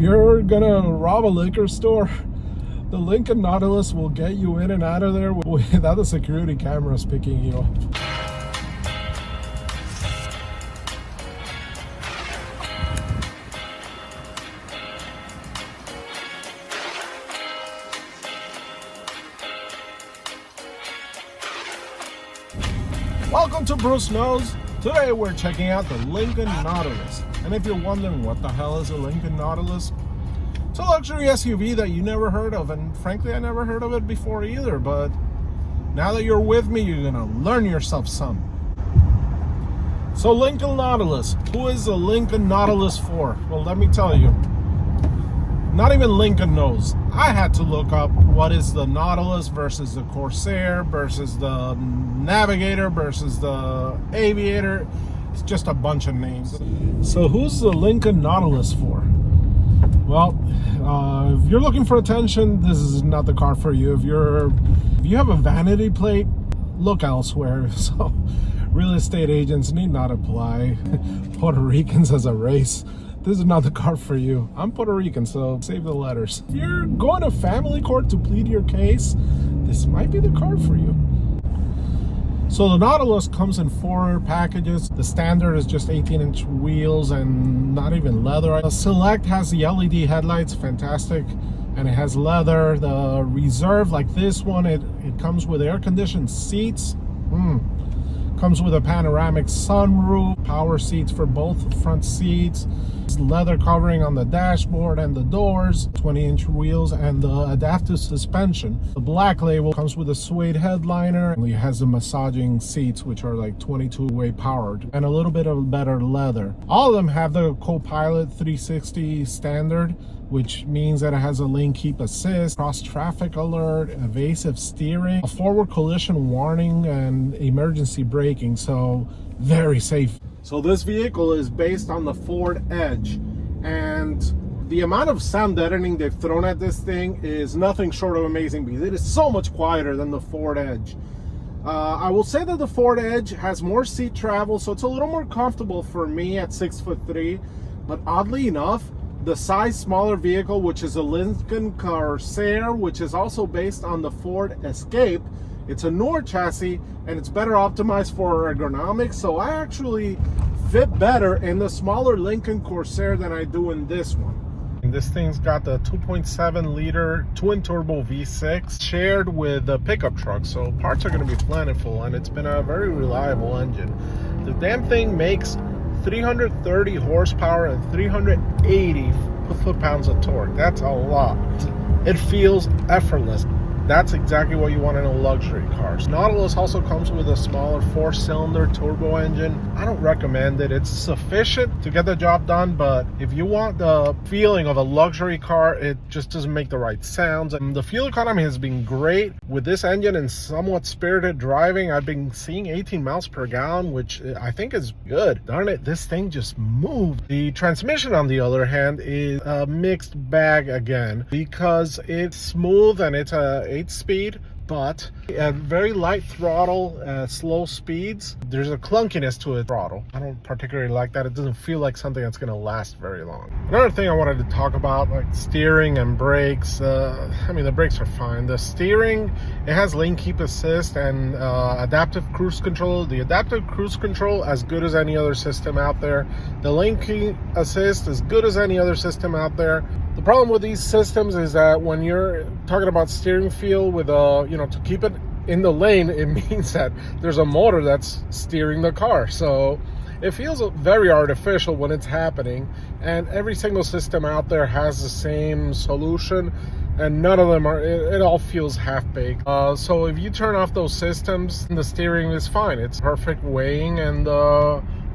You're gonna rob a liquor store, the Lincoln Nautilus will get you in and out of there without the security cameras picking you up. Welcome to Bruce Knows. Today we're checking out the Lincoln Nautilus. And if you're wondering what the hell is a Lincoln Nautilus, it's a luxury SUV that you never heard of, and frankly I never heard of it before either, but now that you're with me, you're gonna learn yourself some. So Lincoln Nautilus, who is the Lincoln Nautilus for? Well, let me tell you, not even Lincoln knows. I had to look up what is the Nautilus versus the Corsair versus the Navigator versus the Aviator. It's just a bunch of names. So who's the Lincoln Nautilus for? Well, if you're looking for attention, this is not the car for you. If you have a vanity plate, look elsewhere. So real estate agents need not apply. Puerto Ricans as a race, this is not the car for you. I'm Puerto Rican, so save the letters. If you're going to family court to plead your case, this might be the car for you. So the Nautilus comes in 4 packages. The standard is just 18-inch wheels and not even leather. The Select has the LED headlights, fantastic, and it has leather. The Reserve, like this one, it comes with air-conditioned seats. Comes with a panoramic sunroof, power seats for both front seats, leather covering on the dashboard and the doors, 20-inch wheels, and the adaptive suspension. The Black Label comes with a suede headliner, and it has the massaging seats, which are like 22-way powered, and a little bit of better leather. All of them have the Copilot 360 standard, which means that it has a lane keep assist, cross traffic alert, evasive steering, a forward collision warning, and emergency braking, so very safe. So this vehicle is based on the Ford Edge, and the amount of sound deadening they've thrown at this thing is nothing short of amazing, because it is so much quieter than the Ford Edge. I will say that the Ford Edge has more seat travel, so it's a little more comfortable for me at 6'3", but oddly enough, the size smaller vehicle, which is a Lincoln Corsair, which is also based on the Ford Escape, it's a newer chassis and it's better optimized for ergonomics, so I actually fit better in the smaller Lincoln Corsair than I do in this one. And this thing's got the 2.7 liter twin turbo V6 shared with the pickup truck, so parts are going to be plentiful, and it's been a very reliable engine. The damn thing makes 330 horsepower and 380 foot-pounds of torque. That's a lot. It feels effortless. That's exactly what you want in a luxury car. Nautilus also comes with a smaller 4-cylinder turbo engine. I don't recommend it. It's sufficient to get the job done, but if you want the feeling of a luxury car, it just doesn't make the right sounds. And the fuel economy has been great. With this engine and somewhat spirited driving, I've been seeing 18 miles per gallon, which I think is good. Darn it, this thing just moved. The transmission, on the other hand, is a mixed bag again, because it's smooth and it's a 8-speed, but at very light throttle, slow speeds, there's a clunkiness to it throttle. I don't particularly like that. It doesn't feel like something that's going to last very long. Another thing I wanted to talk about, like steering and brakes. I mean, the brakes are fine. The steering, it has lane keep assist and adaptive cruise control. The adaptive cruise control, as good as any other system out there. The lane keep assist, as good as any other system out there. The problem with these systems is that when you're talking about steering feel with to keep it in the lane, it means that there's a motor that's steering the car. So it feels very artificial when it's happening, and every single system out there has the same solution, and none of them are, it all feels half-baked. So if you turn off those systems, the steering is fine. It's perfect weighing and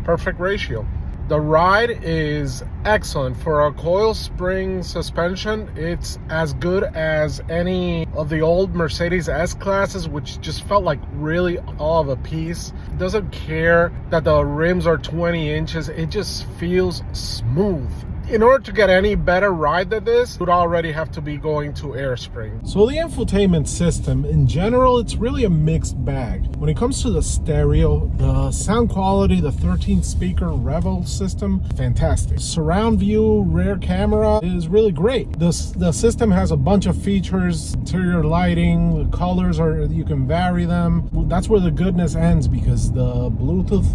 perfect ratio. The ride is excellent. For a coil spring suspension, it's as good as any of the old Mercedes S-classes, which just felt like really all of a piece. It doesn't care that the rims are 20 inches. It just feels smooth. in order to get any better ride than this, you'd already have to be going to Airspring. So the infotainment system in general, it's really a mixed bag. When it comes to the stereo, the sound quality, the 13 speaker Revel system, fantastic. Surround view, rear camera is really great. The system has a bunch of features, interior lighting, the colors you can vary them. That's where the goodness ends, because the Bluetooth,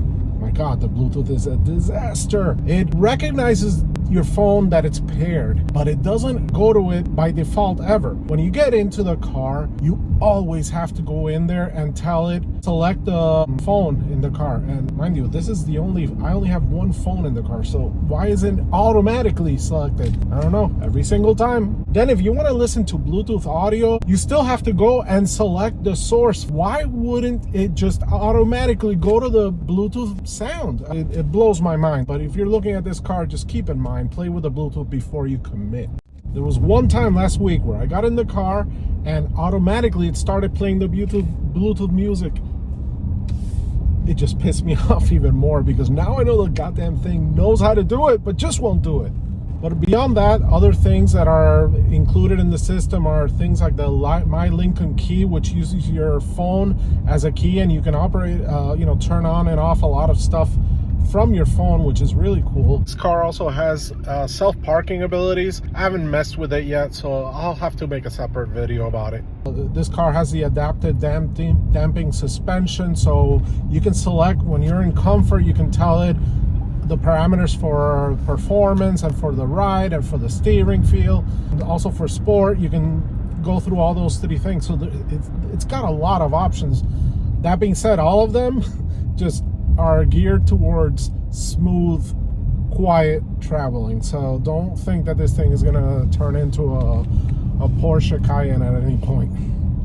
my God, the Bluetooth is a disaster. It recognizes your phone that it's paired, but it doesn't go to it by default ever. When you get into the car, you always have to go in there and tell it, select the phone in the car. And mind you, this is I only have one phone in the car, so why isn't it automatically selected? I don't know, every single time. Then if you want to listen to Bluetooth audio, you still have to go and select the source. Why wouldn't it just automatically go to the Bluetooth sound? It blows my mind. But if you're looking at this car, just keep in mind, play with the Bluetooth before you commit. There was one time last week where I got in the car and automatically it started playing the Bluetooth music. It just pissed me off even more, because now I know the goddamn thing knows how to do it, but just won't do it. But beyond that, other things that are included in the system are things like the My Lincoln key, which uses your phone as a key, and you can operate, turn on and off a lot of stuff from your phone, which is really cool. This car also has self-parking abilities. I haven't messed with it yet, so I'll have to make a separate video about it. This car has the adaptive damping suspension, so you can select when you're in comfort, you can tell it the parameters for performance and for the ride and for the steering feel. And also for sport, you can go through all those 3 things. So it's got a lot of options. That being said, all of them just are geared towards smooth, quiet traveling. So don't think that this thing is gonna turn into a Porsche Cayenne at any point.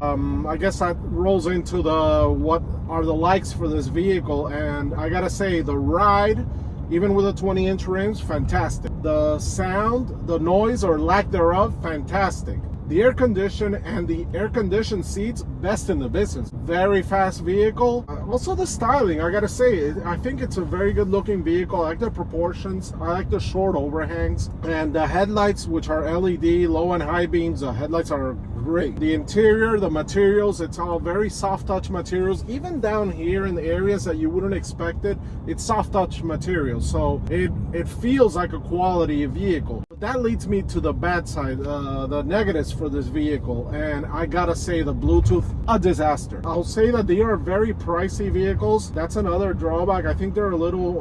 I guess that rolls into what are the likes for this vehicle, and I gotta say, the ride, even with a 20-inch rims, fantastic. The sound, the noise or lack thereof, fantastic. The air condition and the air conditioned seats, best in the business. Very fast vehicle. Also the styling, I gotta say, I think it's a very good looking vehicle. I like the proportions. I like the short overhangs. And the headlights, which are LED, low and high beams, the headlights are great. The interior, the materials, it's all very soft touch materials. Even down here in the areas that you wouldn't expect it, it's soft touch materials. So it feels like a quality vehicle. But that leads me to the bad side, the negatives for this vehicle, and I gotta say, the Bluetooth, a disaster. I'll say that they are very pricey vehicles. That's another drawback. I think they're a little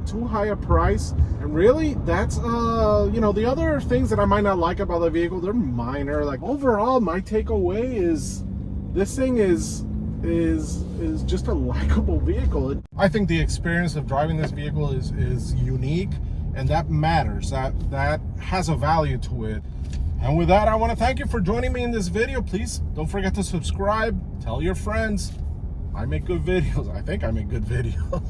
too high a price, and really that's the other things that I might not like about the vehicle, they're minor. Like overall, my takeaway is this thing is just a likable vehicle. I think the experience of driving this vehicle is unique, and that matters. That has a value to it. And with that, I want to thank you for joining me in this video. Please don't forget to subscribe, tell your friends. I make good videos. I think I make good videos.